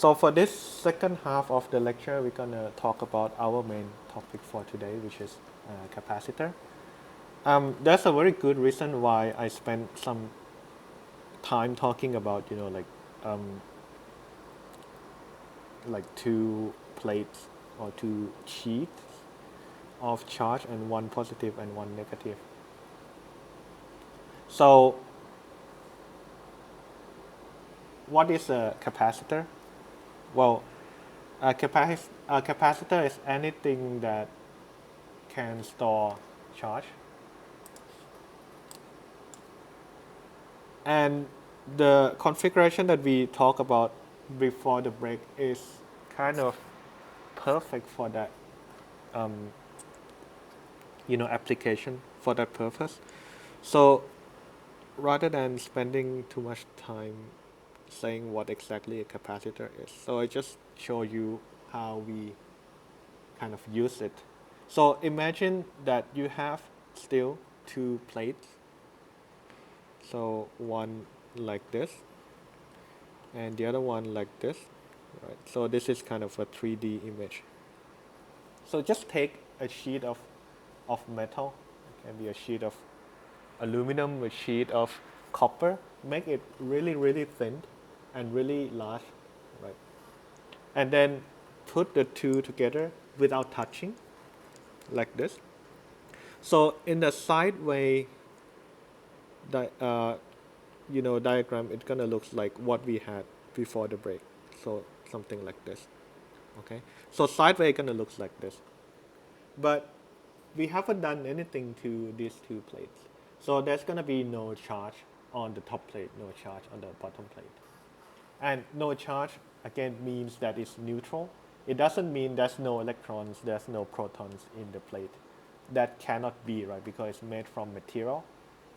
So for this second half of the lecture, we're gonna talk about our main topic for today, which is capacitor. There's a very good reason why I spent some time talking about, um, like two plates or two sheets of charge and one positive and one negative. So what is a capacitor? Well, a capacitor is anything that can store charge. And the configuration that we talked about before the break is kind of perfect for that, um, application for that purpose. So rather than spending too much time saying what exactly a capacitor is, so I just show you how we kind of use it. So imagine that you have still two plates. So one like this and the other one like this, right? So this is kind of a 3D image. So just take a sheet of metal, it can be a sheet of aluminum, a sheet of copper, make it really, really thin and really large, right? And then put the two together without touching, like this. So in the sideway diagram, it's gonna look like what we had before the break. So something like this. Okay. So sideway gonna look like this. But we haven't done anything to these two plates. So there's gonna be no charge on the top plate, no charge on the bottom plate. And no charge again means that it's neutral. It doesn't mean there's no electrons, there's no protons in the plate. That cannot be, right? Because it's made from material.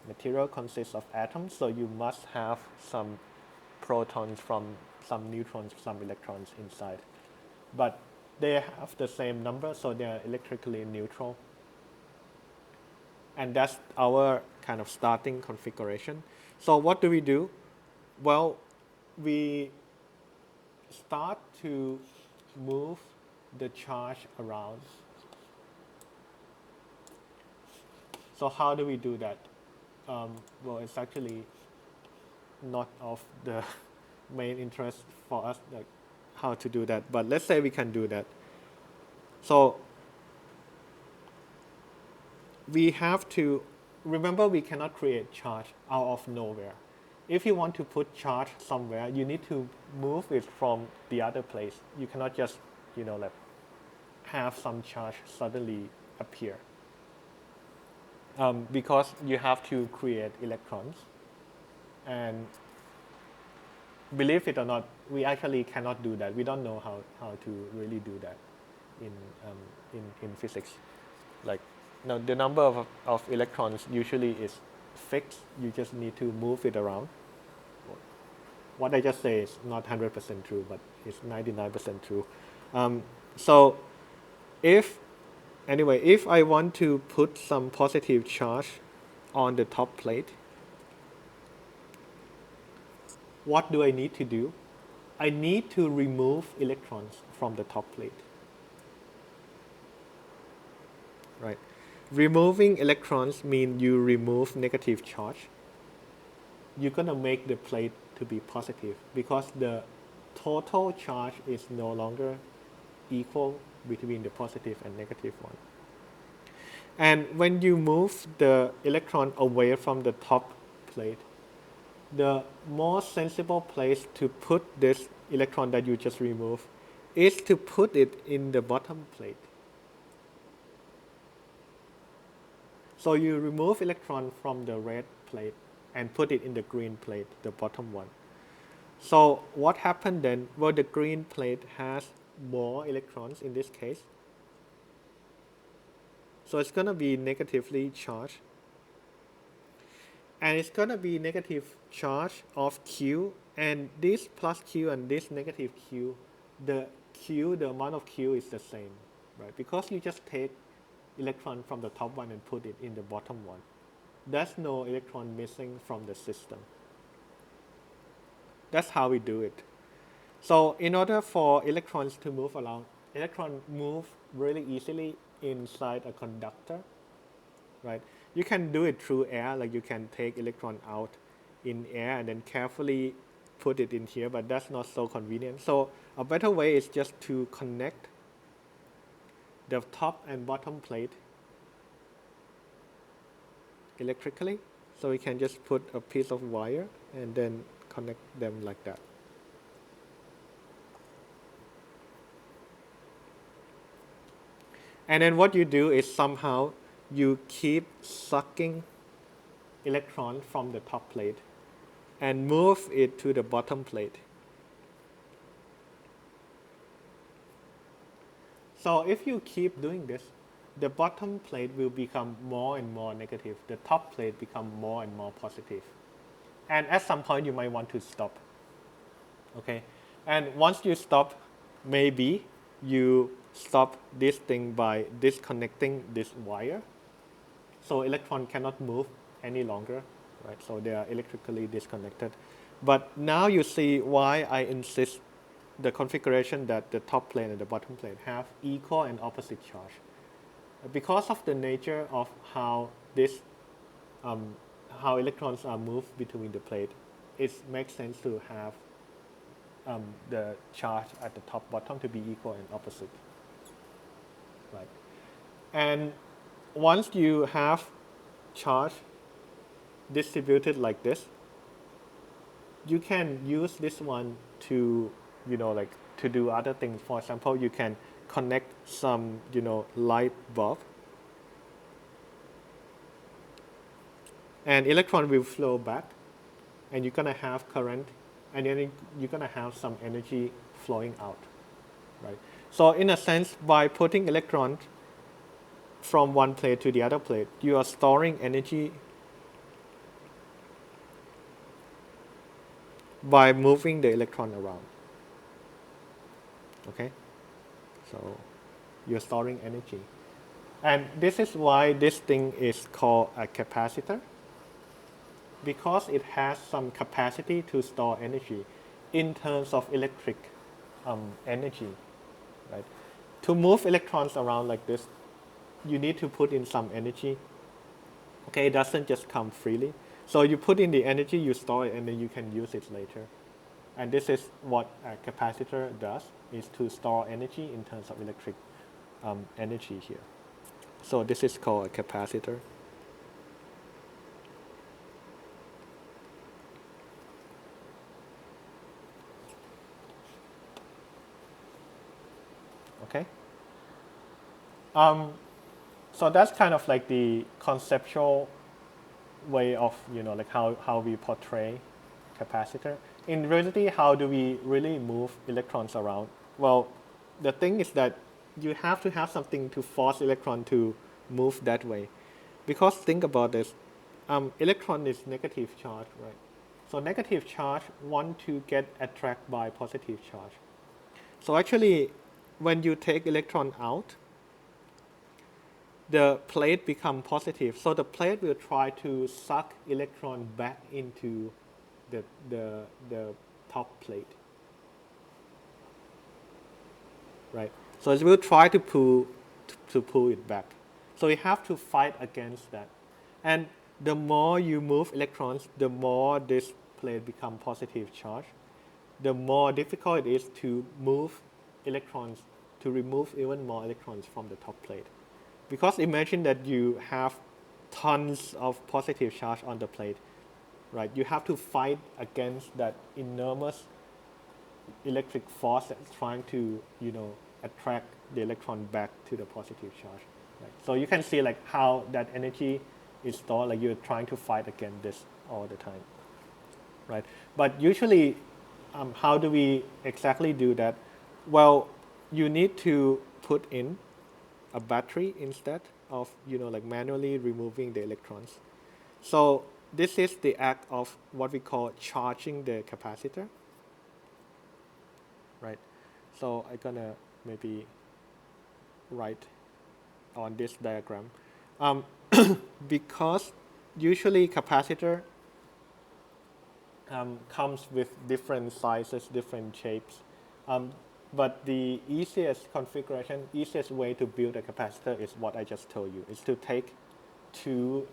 Material consists of atoms, so you must have some protons from some neutrons, some electrons inside. But they have the same number, so they are electrically neutral. And that's our kind of starting configuration. So what do we do? Well, we start to move the charge around. So how do we do that? Well, it's actually not of the main interest for us, like how to do that. But let's say we can do that. So we have to remember we cannot create charge out of nowhere. If you want to put charge somewhere, you need to move it from the other place. You cannot just, like have some charge suddenly appear. Because you have to create electrons. And believe it or not, we actually cannot do that. We don't know how to really do that in physics. Like, now the number of electrons usually is fixed. You just need to move it around. What I just say is not 100% true, but it's 99% true. So if I want to put some positive charge on the top plate, what do I need to do? I need to remove electrons from the top plate. Right? Removing electrons means you remove negative charge. You're gonna make the plate to be positive because the total charge is no longer equal between the positive and negative one. And when you move the electron away from the top plate, the most sensible place to put this electron that you just removed is to put it in the bottom plate. So you remove electron from the red plate and put it in the green plate, the bottom one. So what happened then? Well, the green plate has more electrons in this case. So it's going to be negatively charged. And it's going to be negative charge of Q. And this plus Q and this negative Q, the amount of Q is the same, right? Because you just take electron from the top one and put it in the bottom one. There's no electron missing from the system. That's how we do it. So in order for electrons to move around, electrons move really easily inside a conductor, right? You can do it through air, like you can take electron out in air and then carefully put it in here, but that's not so convenient. So a better way is just to connect the top and bottom plate electrically. So we can just put a piece of wire and then connect them like that. And then what you do is somehow you keep sucking electron from the top plate and move it to the bottom plate. So if you keep doing this, the bottom plate will become more and more negative. The top plate become more and more positive. And at some point you might want to stop. Okay? And once you stop, maybe you stop this thing by disconnecting this wire. So electron cannot move any longer, right? So they are electrically disconnected. But now you see why I insist the configuration that the top plate and the bottom plate have equal and opposite charge. Because of the nature of how um, how electrons are moved between the plate, it makes sense to have the charge at the top bottom to be equal and opposite, right? And once you have charge distributed like this, you can use this one to, like to do other things. For example, you can connect some, light bulb, and electron will flow back, and you're gonna have current, and then you're gonna have some energy flowing out, right? So in a sense, by putting electrons from one plate to the other plate, you are storing energy by moving the electron around. Okay, so you're storing energy, and this is why this thing is called a capacitor, because it has some capacity to store energy in terms of electric energy, right? To move electrons around like this, you need to put in some energy. Okay, it doesn't just come freely. So you put in the energy, you store it, and then you can use it later. And this is what a capacitor does, is to store energy in terms of electric energy here. So this is called a capacitor. Okay. So that's kind of like the conceptual way of, like how we portray capacitor. In reality, how do we really move electrons around? Well, the thing is that you have to have something to force electron to move that way. Because think about this, electron is negative charge, right? So negative charge want to get attracted by positive charge. So actually, when you take electron out, the plate become positive. So the plate will try to suck electron back into the top plate, right? So it will try to pull it back. So you have to fight against that. And the more you move electrons, the more this plate become positive charge, the more difficult it is to move electrons, to remove even more electrons from the top plate. Because imagine that you have tons of positive charge on the plate, right? You have to fight against that enormous electric force that's trying to, attract the electron back to the positive charge. Right? So you can see like how that energy is stored, like you're trying to fight against this all the time, right? But usually, how do we exactly do that? Well, you need to put in a battery instead of, like manually removing the electrons. So this is the act of what we call charging the capacitor, right? So I'm gonna maybe write on this diagram. Because usually capacitor comes with different sizes, different shapes. Um, but the easiest configuration, easiest way to build a capacitor is what I just told you, is to take two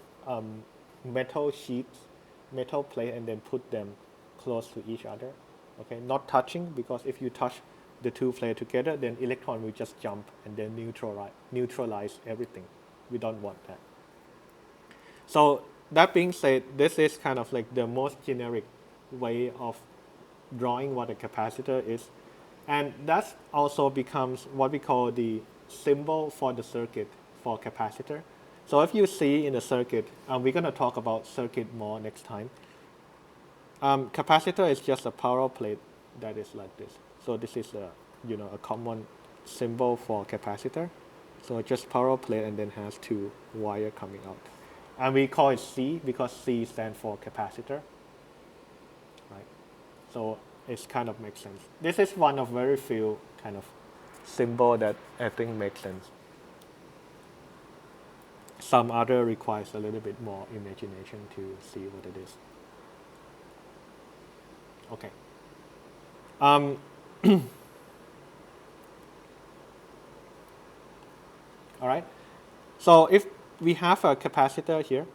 metal sheets, metal plate, and then put them close to each other. Okay, not touching, because if you touch the two plates together, then electron will just jump and then neutralize everything. We don't want that. So that being said, this is kind of like the most generic way of drawing what a capacitor is. And that also becomes what we call the symbol for the circuit for capacitor. So if you see in the circuit, we're going to talk about circuit more next time. Capacitor is just a power plate that is like this. So this is a common symbol for capacitor. So just power plate and then has two wire coming out. And we call it C because C stands for capacitor, right? So it kind of makes sense. This is one of very few kind of symbol that I think makes sense. Some other requires a little bit more imagination to see what it is. Okay. Um, all right. So if we have a capacitor here,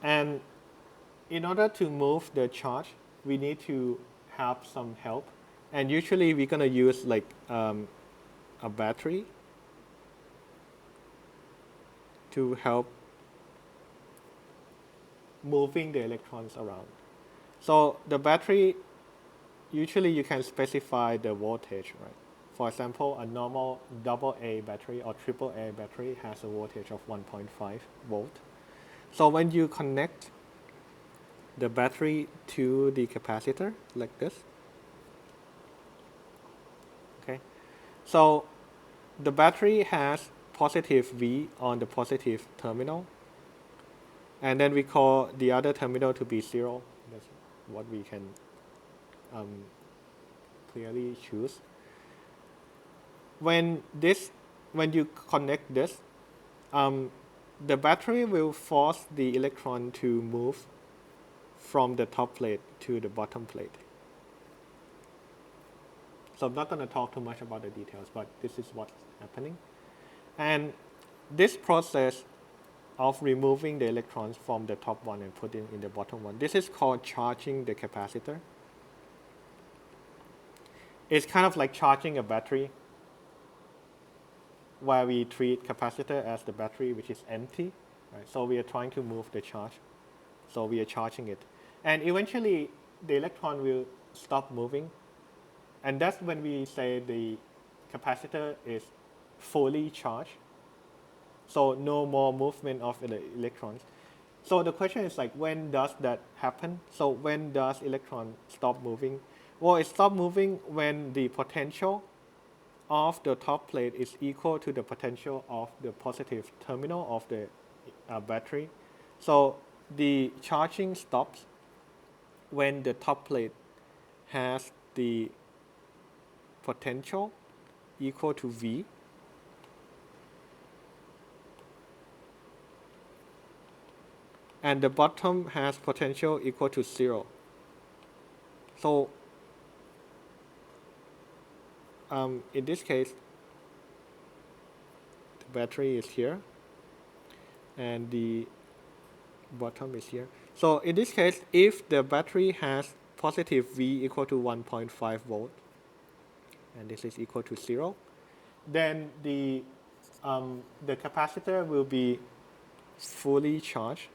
and in order to move the charge, we need to have some help. And usually we're going to use like a battery to help moving the electrons around. So the battery, usually you can specify the voltage, right? For example, a normal AA battery or AAA battery has a voltage of 1.5 volt. So when you connect the battery to the capacitor like this, okay? So the battery has positive V on the positive terminal, and then we call the other terminal to be 0. That's what we can clearly choose. When you connect this, the battery will force the electron to move from the top plate to the bottom plate. So I'm not going to talk too much about the details, but this is what's happening. And this process of removing the electrons from the top one and putting in the bottom one, this is called charging the capacitor. It's kind of like charging a battery, where we treat capacitor as the battery which is empty. Right? So we are trying to move the charge. So we are charging it. And eventually the electron will stop moving. And that's when we say the capacitor is fully charged. So no more movement of the electrons. So the question is like, when does that happen? So when does electron stop moving? Well, it stops moving when the potential of the top plate is equal to the potential of the positive terminal of the battery. So the charging stops when the top plate has the potential equal to V, and the bottom has potential equal to 0. So in this case, the battery is here and the bottom is here. So in this case, if the battery has positive V equal to 1.5 volt, and this is equal to 0, then the capacitor will be fully charged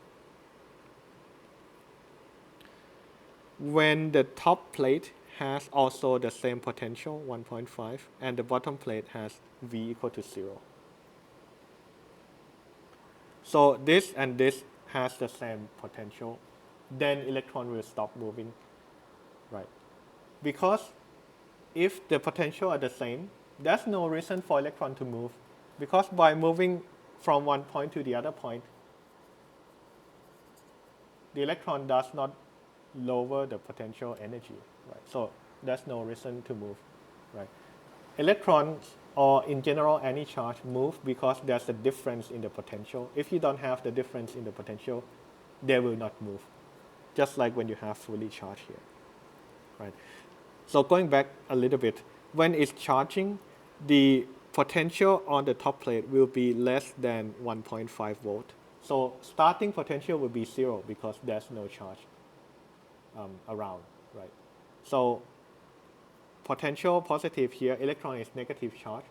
when the top plate has also the same potential, 1.5, and the bottom plate has V equal to 0. So this and this has the same potential, then electron will stop moving, right? Because if the potential are the same, there's no reason for electron to move, because by moving from one point to the other point, the electron does not lower the potential energy, right? So there's no reason to move, right? Electrons, or in general any charge, move because there's a difference in the potential. If you don't have the difference in the potential, they will not move, just like when you have fully charged here, right? So going back a little bit, when it's charging, the potential on the top plate will be less than 1.5 volt. So starting potential will be 0 because there's no charge around, right? So potential positive here, electron is negative charge,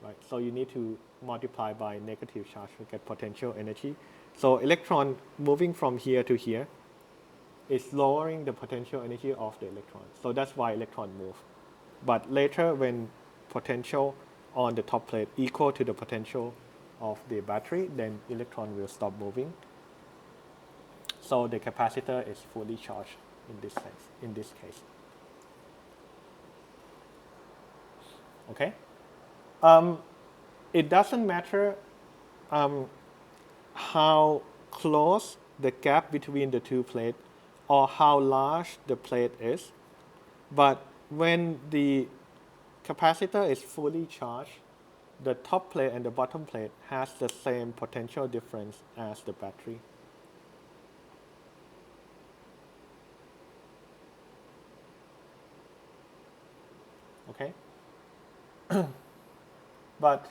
right? So you need to multiply by negative charge to get potential energy. So electron moving from here to here is lowering the potential energy of the electron. So that's why electron move. But later when potential on the top plate equal to the potential of the battery, then electron will stop moving. So the capacitor is fully charged in this sense, in this case. Okay? It doesn't matter how close the gap between the two plates or how large the plate is, but when the capacitor is fully charged, the top plate and the bottom plate has the same potential difference as the battery. Okay? But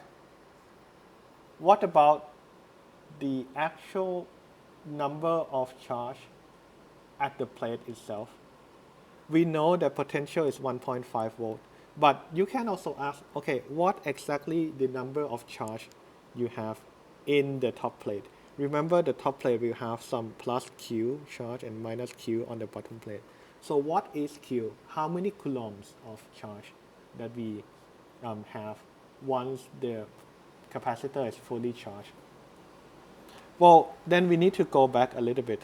what about the actual number of charge at the plate itself? We know that potential is 1.5 volt, but you can also ask, okay, what exactly the number of charge you have in the top plate? Remember the top plate will have some plus Q charge and minus Q on the bottom plate. So what is Q? How many coulombs of charge that we have once the capacitor is fully charged? Well, then we need to go back a little bit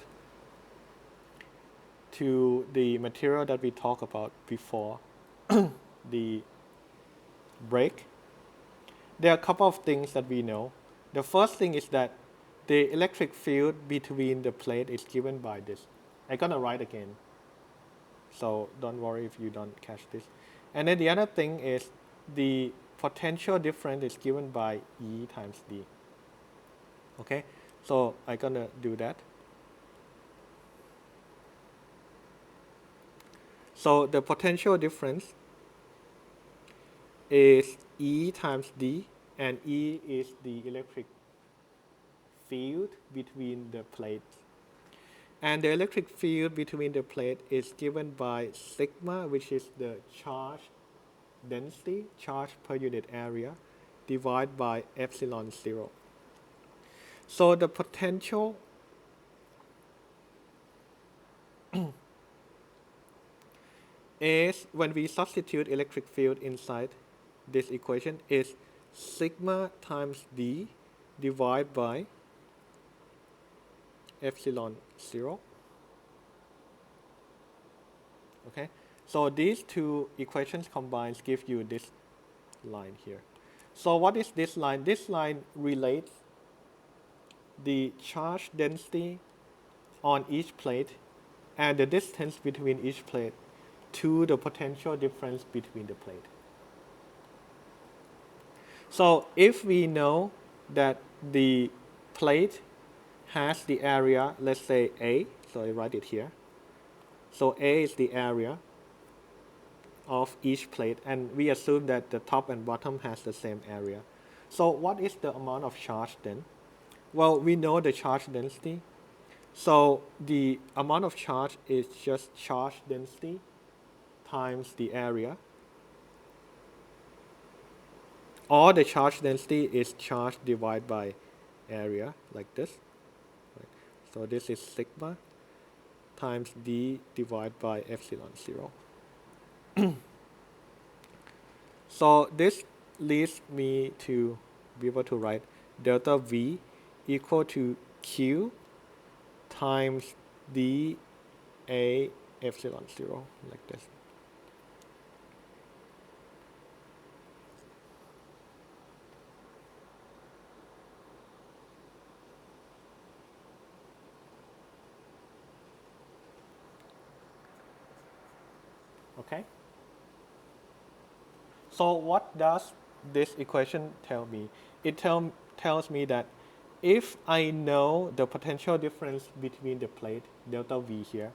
to the material that we talked about before, the break. There are a couple of things that we know. The first thing is that the electric field between the plate is given by this. I'm gonna write again, so don't worry if you don't catch this. And then the other thing is the potential difference is given by E times D. Okay, so I'm gonna do that. So the potential difference is E times D, and E is the electric field between the plates. And the electric field between the plate is given by sigma, which is the charge density, charge per unit area, divided by epsilon 0. So the potential is, when we substitute electric field inside this equation, is sigma times D divided by epsilon 0. Okay, so these two equations combined give you this line here. So what is this line? This line relates the charge density on each plate and the distance between each plate to the potential difference between the plate. So if we know that the plate has the area, let's say A, so I write it here. So A is the area of each plate, and we assume that the top and bottom has the same area. So what is the amount of charge then? Well, we know the charge density. So the amount of charge is just charge density times the area. Or the charge density is charge divided by area, like this. Right. So this is sigma times D divided by epsilon 0. So this leads me to be able to write delta V equal to Q times D A epsilon 0, like this. Okay? So what does this equation tell me? It tells me that if I know the potential difference between the plate, delta V here,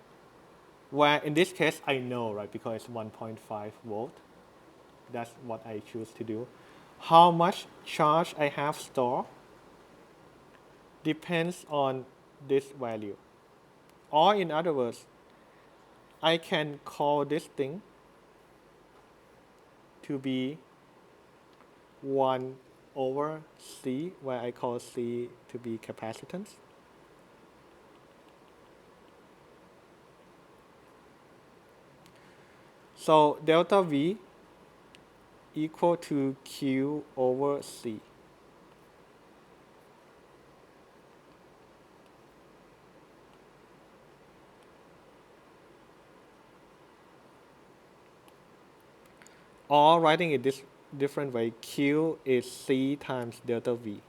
where in this case I know, right, because it's 1.5 volt. That's what I choose to do. How much charge I have stored depends on this value. Or in other words, I can call this thing to be 1 over C, where I call C to be capacitance. So delta V equal to Q over C. Or writing it this different way, Q is C times delta V.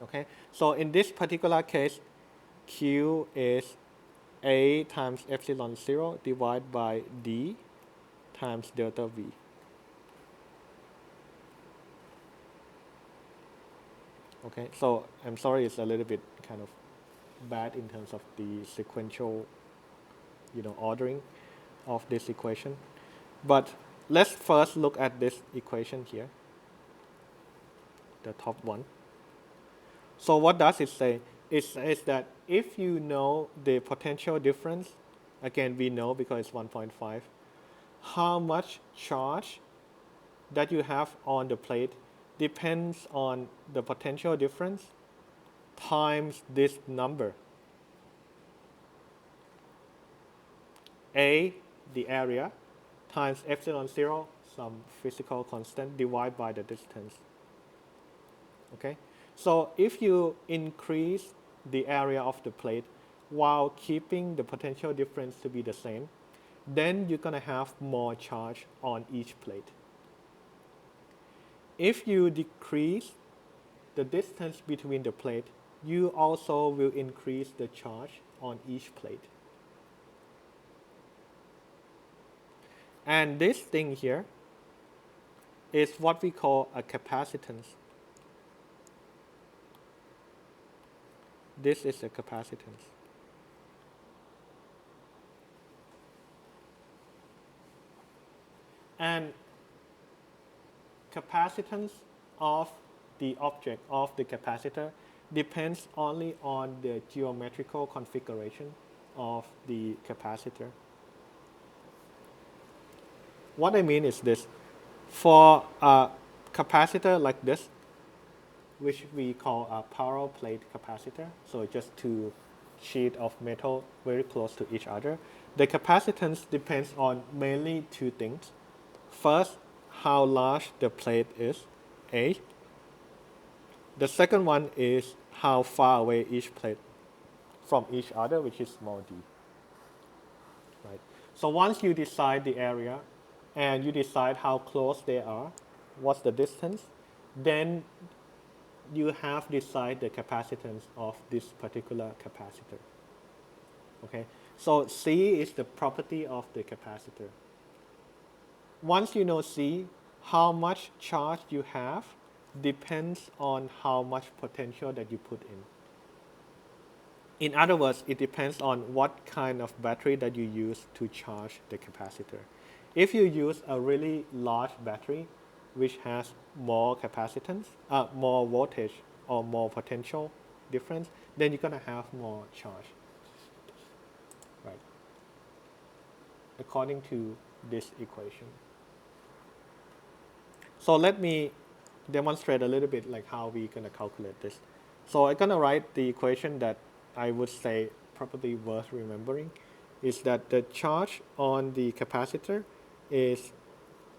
Okay, so in this particular case, Q is A times epsilon 0 divided by D times delta V. Okay, so I'm sorry it's a little bit kind of bad in terms of the sequential, ordering of this equation. But let's first look at this equation here, the top one. So what does it say? It says that if you know the potential difference, again we know because it's 1.5, how much charge that you have on the plate depends on the potential difference times this number. A, the area, times epsilon 0, some physical constant, divided by the distance. Okay? So if you increase the area of the plate while keeping the potential difference to be the same, then you're going to have more charge on each plate. If you decrease the distance between the plate, you also will increase the charge on each plate. And this thing here is what we call a capacitance. This is a capacitance. And capacitance of the object of the capacitor depends only on the geometrical configuration of the capacitor. What I mean is this. For a capacitor like this, which we call a parallel plate capacitor, so just two sheets of metal very close to each other, the capacitance depends on mainly two things. First, how large the plate is, A. The second one is how far away each plate from each other, which is small d. Right. So once you decide the area and you decide how close they are, what's the distance, then you have decided the capacitance of this particular capacitor. Okay. So C is the property of the capacitor. Once you know C, how much charge you have depends on how much potential that you put in. In other words, it depends on what kind of battery that you use to charge the capacitor. If you use a really large battery, which has more capacitance, more voltage or more potential difference, then you're going to have more charge, right? According to this equation. So let me demonstrate a little bit like how we're going to calculate this. So I'm going to write the equation that I would say probably worth remembering is that the charge on the capacitor is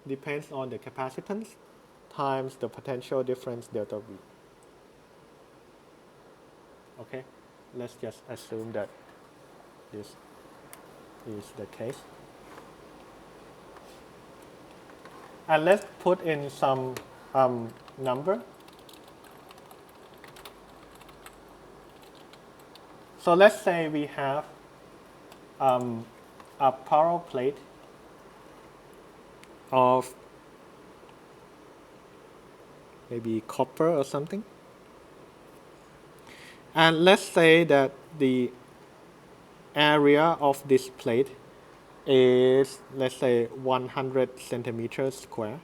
depends on the capacitance times the potential difference delta V. Okay, let's just assume that this is the case. And let's put in some number. So let's say we have a parallel plate of maybe copper or something. And let's say that the area of this plate is, let's say, 100 centimeters square.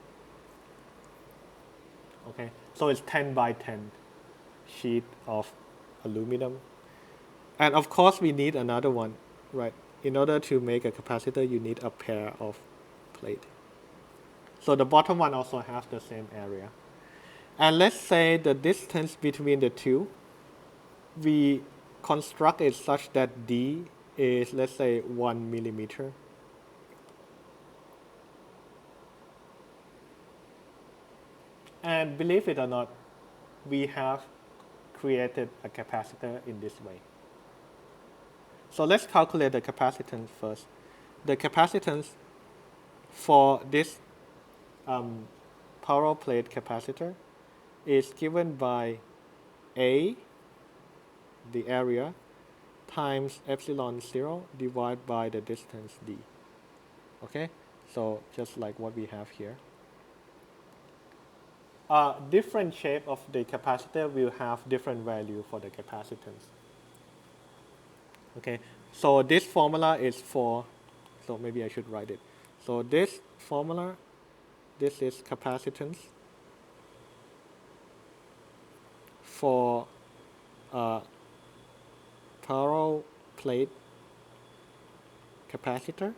Okay, so it's 10 by 10 sheet of aluminum. And of course, we need another one, right? In order to make a capacitor, you need a pair of plate. So the bottom one also has the same area. And let's say the distance between the two, we construct it such that D is, let's say, 1 millimeter. And believe it or not, we have created a capacitor in this way. So let's calculate the capacitance first. The capacitance for this parallel plate capacitor is given by A, the area, times epsilon 0 divided by the distance D. Okay, so just like what we have here. Different shape of the capacitor will have different value for the capacitance. Okay, so this formula is for, so maybe I should write it. So this formula, this is capacitance for parallel plate capacitor.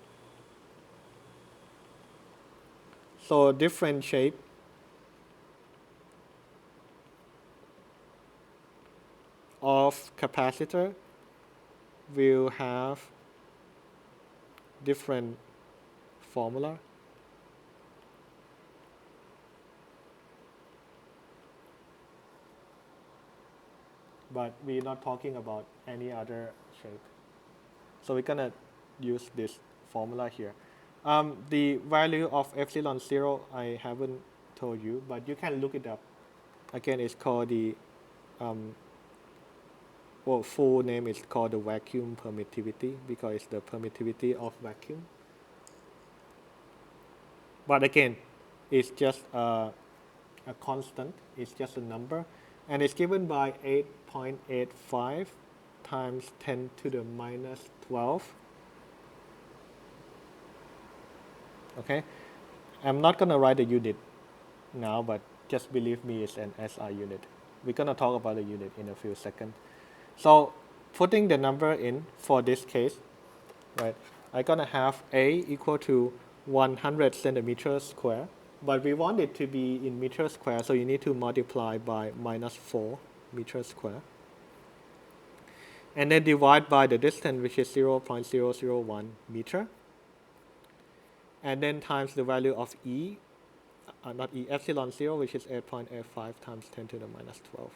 So different shape of capacitor will have different formula. But we're not talking about any other shape. So we're gonna use this formula here. The value of epsilon 0 I haven't told you, but you can look it up. Again, it's called the, full name is called the vacuum permittivity because it's the permittivity of vacuum. But again, it's just a constant, it's just a number, and it's given by 8.85 times 10 to the minus 12. Okay, I'm not going to write the unit now, but just believe me, it's an SI unit. We're going to talk about the unit in a few seconds. So putting the number in for this case, right, I'm going to have A equal to 100 centimeters square, but we want it to be in meters square, so you need to multiply by minus 4 meters square. And then divide by the distance, which is 0.001 meter. And then times the value of E, not E, epsilon 0, which is 8.85 times 10 to the minus 12.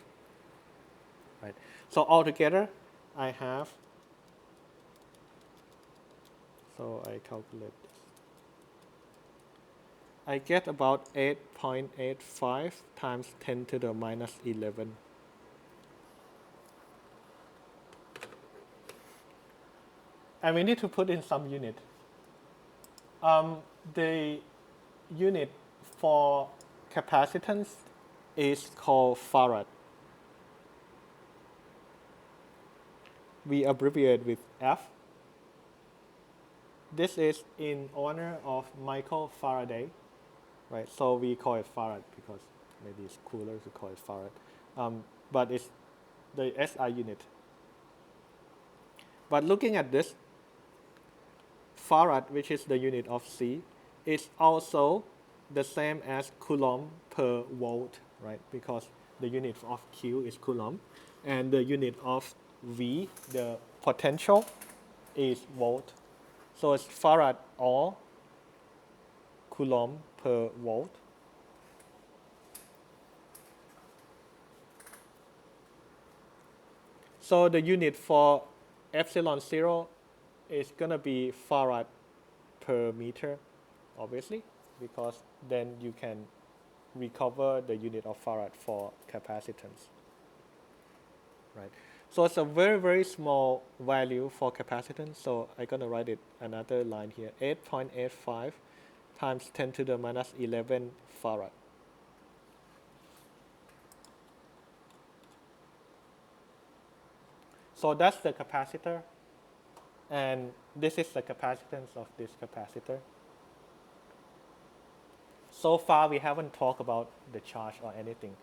Right. So altogether, I have, so I calculate this. I get about 8.85 times 10 to the minus 11. And we need to put in some unit. The unit for capacitance is called farad. We abbreviate with F. This is in honor of Michael Faraday, right? So we call it farad because maybe it's cooler to call it farad. But it's the SI unit. But looking at this, farad, which is the unit of C, is also the same as coulomb per volt, right? Because the unit of Q is coulomb, and the unit of V, the potential, is volt. So it's farad or coulomb per volt. So the unit for epsilon 0 is going to be farad per meter, obviously, because then you can recover the unit of farad for capacitance. Right. So it's a very, very small value for capacitance. So I'm going to write it another line here, 8.85 times 10 to the minus 11 farad. So that's the capacitor, and this is the capacitance of this capacitor. So far, we haven't talked about the charge or anything.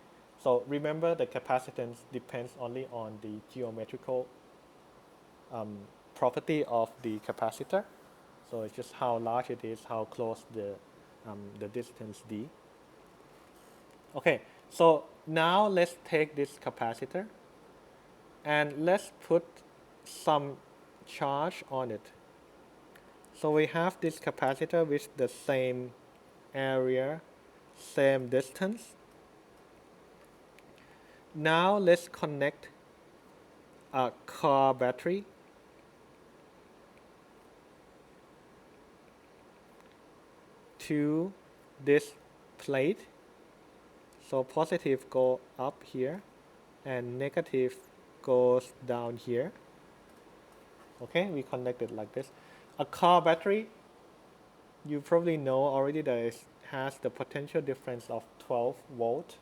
So remember, the capacitance depends only on the geometrical property of the capacitor. So it's just how large it is, how close the distance d. Okay, so now let's take this capacitor and let's put some charge on it. So we have this capacitor with the same area, same distance. Now let's connect a car battery to this plate. So positive go up here and negative goes down here. Okay, we connect it like this. A car battery, you probably know already that it has the potential difference of 12 volt.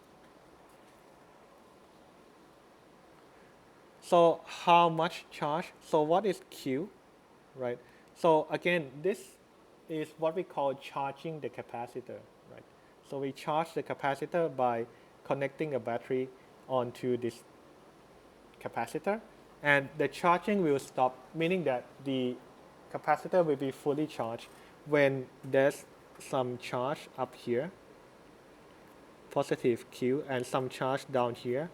So how much charge? So what is Q, right? So again, this is what we call charging the capacitor, right? So we charge the capacitor by connecting a battery onto this capacitor, and the charging will stop, meaning that the capacitor will be fully charged when there's some charge up here, positive Q, and some charge down here.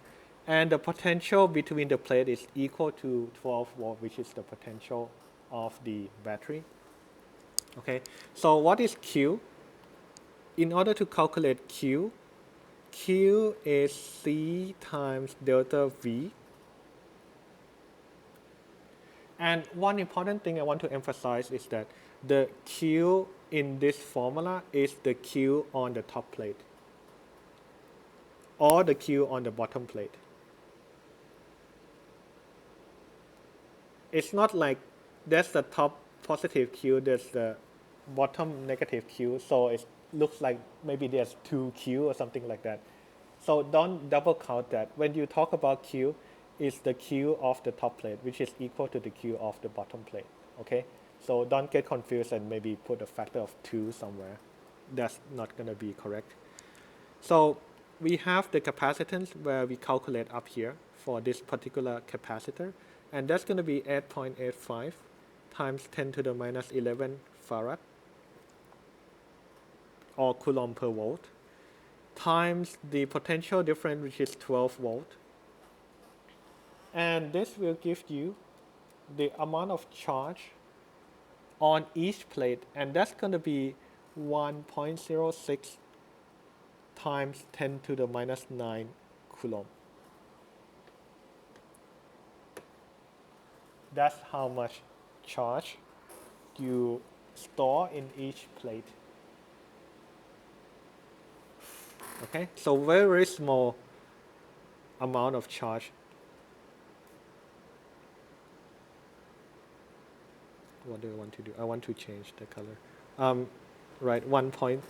And the potential between the plate is equal to 12 volt, which is the potential of the battery. Okay, so what is Q? In order to calculate Q, Q is C times delta V. And one important thing I want to emphasize is that the Q in this formula is the Q on the top plate or the Q on the bottom plate. It's not like that's the top positive Q, there's the bottom negative Q, so it looks like maybe there's 2Q or something like that. So don't double count that. When you talk about Q, it's the Q of the top plate, which is equal to the Q of the bottom plate, okay? So don't get confused and maybe put a factor of 2 somewhere. That's not going to be correct. So we have the capacitance where we calculate up here for this particular capacitor, and that's going to be 8.85 times 10 to the minus 11 farad or coulomb per volt times the potential difference, which is 12 volt. And this will give you the amount of charge on each plate, and that's going to be 1.06 times 10 to the minus 9 coulomb. That's how much charge you store in each plate. Okay, so very, very small amount of charge. What do I want to do? I want to change the color. Right, 1.06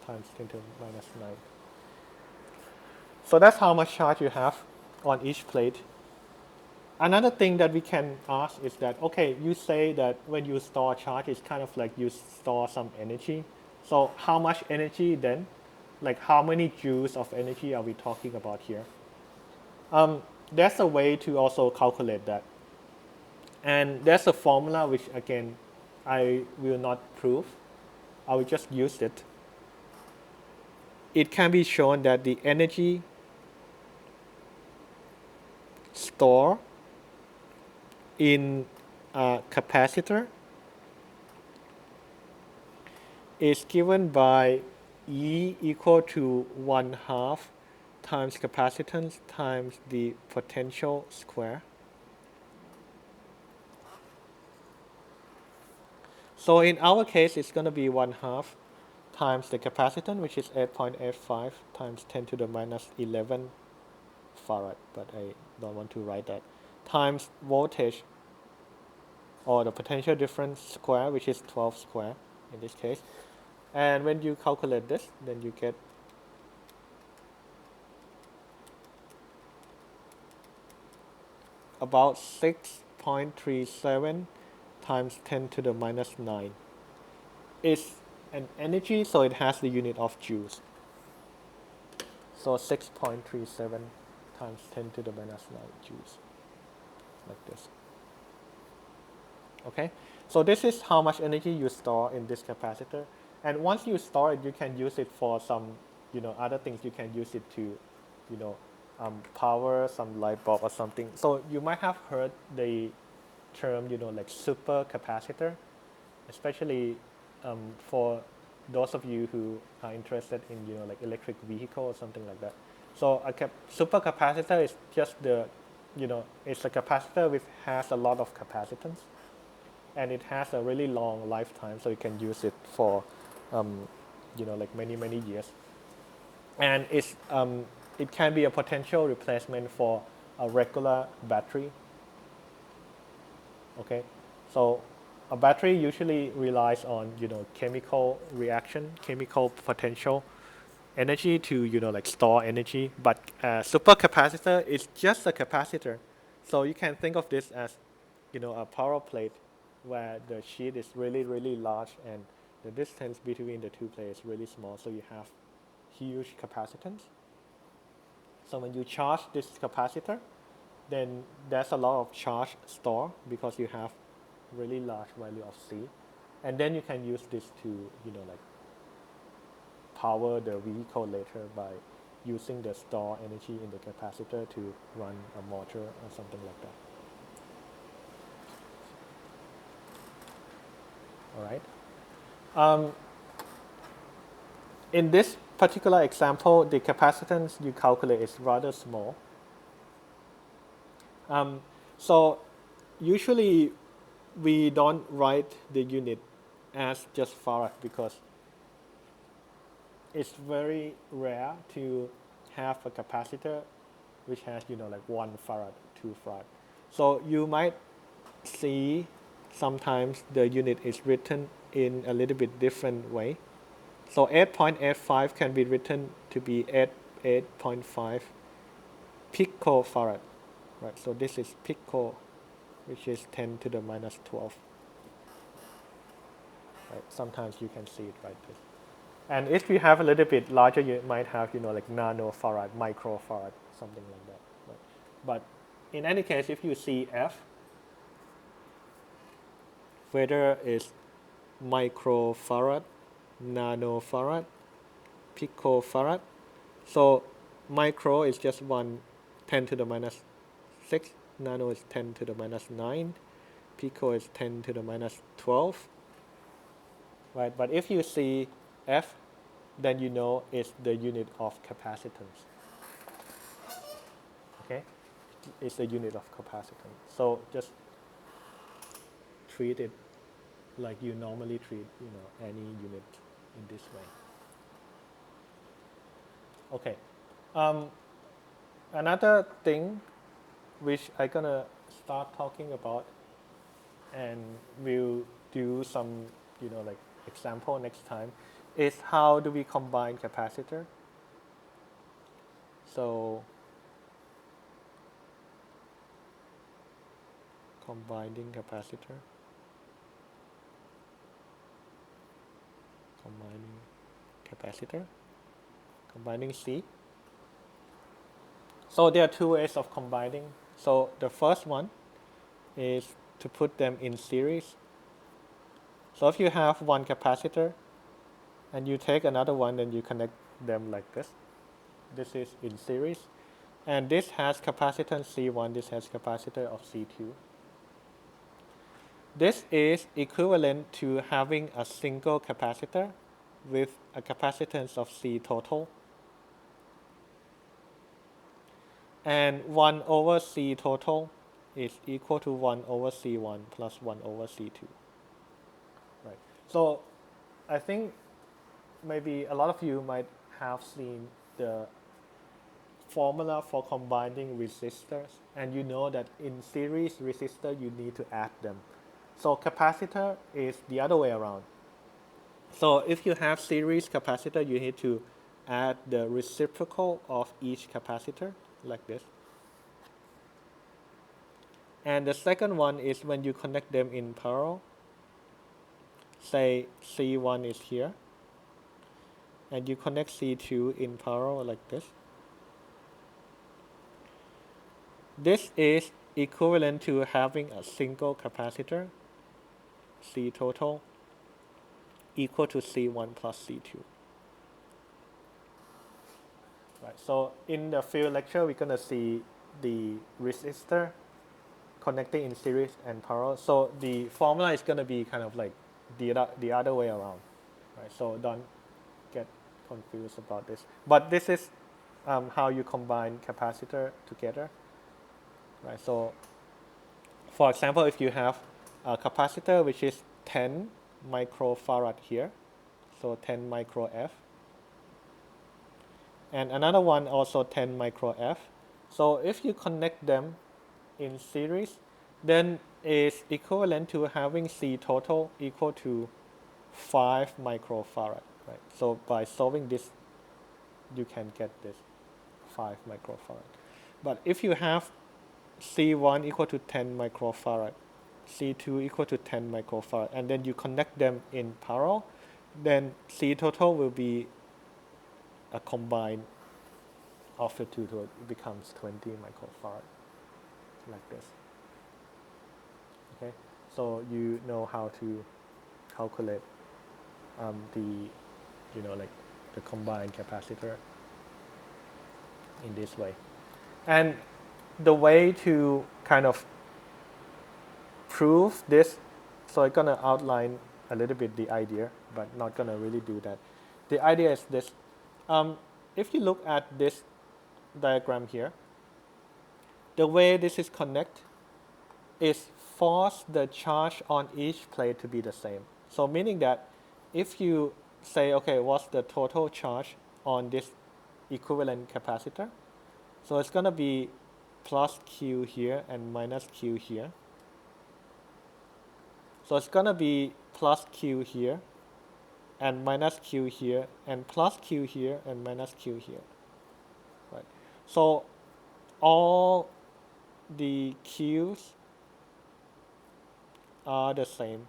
times 10 to the minus 9. So that's how much charge you have on each plate. Another thing that we can ask is that, okay, you say that when you store charge, it's kind of like you store some energy. So how much energy then? Like how many joules of energy are we talking about here? There's a way to also calculate that. And there's a formula which, again, I will not prove. I will just use it. It can be shown that the energy stored in a capacitor is given by E equal to 1/2 times capacitance times the potential square. So in our case, it's going to be 1/2 times the capacitance, which is 8.85 times 10 to the minus 11 farad, but I don't want to write that, times voltage or the potential difference square, which is 12 square in this case. And when you calculate this, then you get about 6.37 times 10 to the minus 9. It's an energy, so it has the unit of joules. So 6.37 times 10 to the minus 9 joules, like this. Okay, so this is how much energy you store in this capacitor. And once you store it, you can use it for some, other things. You can use it to, power some light bulb or something. So you might have heard the term, like super capacitor, especially for those of you who are interested in, like electric vehicle or something like that. So a super capacitor is just it's a capacitor which has a lot of capacitance, and it has a really long lifetime, so you can use it for, like many years. And it can be a potential replacement for a regular battery. Okay, so a battery usually relies on chemical reaction, chemical potential energy to like store energy. But supercapacitor is just a capacitor, so you can think of this as a power plate where the sheet is really large and the distance between the two plates is really small, so you have huge capacitance. So when you charge this capacitor, then there's a lot of charge stored because you have really large value of C, and then you can use this to like power the vehicle later by using the stored energy in the capacitor to run a motor or something like that. All right. In this particular example, the capacitance you calculate is rather small. So usually we don't write the unit as just farad because it's very rare to have a capacitor which has like 1 farad, 2 farad. So you might see sometimes the unit is written in a little bit different way. So 8.85 can be written to be 8.5 picofarad, right? So this is pico, which is 10 to the minus 12. Right? Sometimes you can see it like this. And if you have a little bit larger, you might have like nanofarad, microfarad, something like that. Right? But in any case, if you see F, whether it's microfarad, nanofarad, picofarad. So micro is just 10 to the minus 6, nano is 10 to the minus 9, pico is 10 to the minus 12. Right? But if you see F, then you know it's the unit of capacitance. Okay? It's the unit of capacitance. So just treat it like you normally treat any unit in this way. Okay. Another thing which I'm gonna start talking about, and we'll do some like example next time, is how do we combine capacitor. So combining capacitor, combining C. So there are 2 ways of combining. So the first one is to put them in series. So if you have one capacitor and you take another one, then you connect them like this. This is in series. And this has capacitance C1, this has capacitor of C2. This is equivalent to having a single capacitor with a capacitance of C total. And 1 over C total is equal to 1 over C1 plus 1 over C2. Right. So I think maybe a lot of you might have seen the formula for combining resistors, and you know that in series resistor you need to add them. So capacitor is the other way around. So if you have series capacitor, you need to add the reciprocal of each capacitor like this. And the second one is when you connect them in parallel. Say C1 is here, and you connect C2 in parallel like this. This is equivalent to having a single capacitor, C total, equal to C1 plus C2. Right, so in the field lecture, we're going to see the resistor connecting in series and parallel. So the formula is going to be kind of like the other way around. Right, so don't get confused about this. But this is how you combine capacitor together. Right, so for example, if you have a capacitor which is 10 microfarad here, so 10 micro F, and another one also 10 micro F. So if you connect them in series, then it's equivalent to having C total equal to 5 microfarad. Right? So by solving this, you can get this 5 microfarad. But if you have C1 equal to 10 microfarad, C2 equal to 10 microfarad, and then you connect them in parallel, then C total will be a combined of the two, so it becomes 20 microfarad, like this. Okay, so you know how to calculate like the combined capacitor in this way. And the way to kind of prove this, so I'm gonna outline a little bit the idea, but not gonna really do that. The idea is this. If you look at this diagram here, the way this is connected is force the charge on each plate to be the same. So meaning that if you say, okay, what's the total charge on this equivalent capacitor? So it's going to be plus Q here and minus Q here. So it's going to be plus Q here and minus Q here and plus Q here and minus Q here. Right. So all the Qs are the same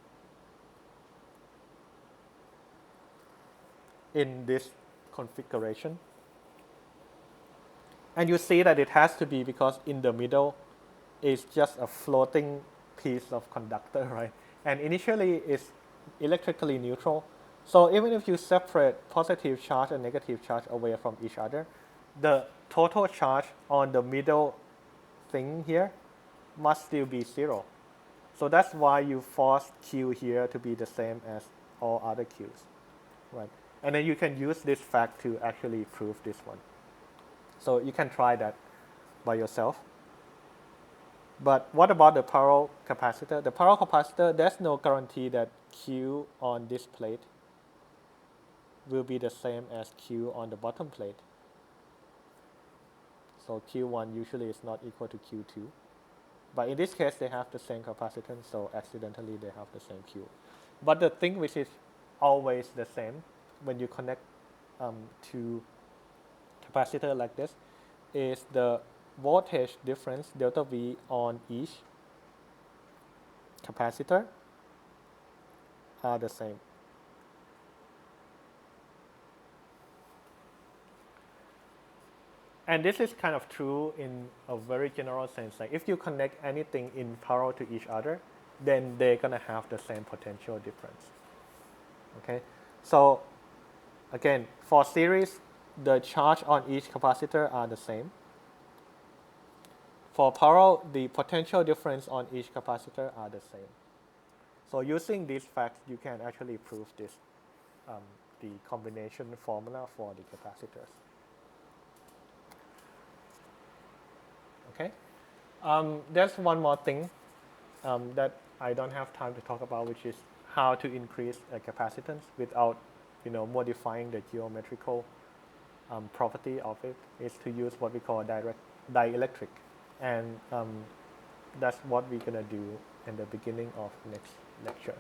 in this configuration. And you see that it has to be because in the middle is just a floating piece of conductor, right? And initially it's electrically neutral. So even if you separate positive charge and negative charge away from each other, the total charge on the middle thing here must still be zero. So that's why you force Q here to be the same as all other Qs, right? And then you can use this fact to actually prove this one. So you can try that by yourself. But what about the parallel capacitor? The parallel capacitor, there's no guarantee that Q on this plate will be the same as Q on the bottom plate. So Q1 usually is not equal to Q2. But in this case, they have the same capacitance, so accidentally they have the same Q. But the thing which is always the same when you connect two capacitor like this is the voltage difference delta V on each capacitor are the same. And this is kind of true in a very general sense. Like if you connect anything in parallel to each other, then they're gonna have the same potential difference. Okay, so again, for series, the charge on each capacitor are the same. For parallel, the potential difference on each capacitor are the same. So using these facts, you can actually prove this, the combination formula for the capacitors. Okay. There's one more thing that I don't have time to talk about, which is how to increase a capacitance without, modifying the geometrical property of it. Is to use what we call dielectric, and that's what we're gonna do in the beginning of next lecture.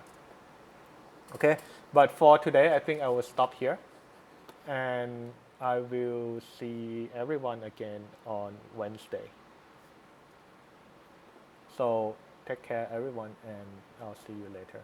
Okay, but for today, I think I will stop here, and I will see everyone again on Wednesday. So take care everyone, and I'll see you later.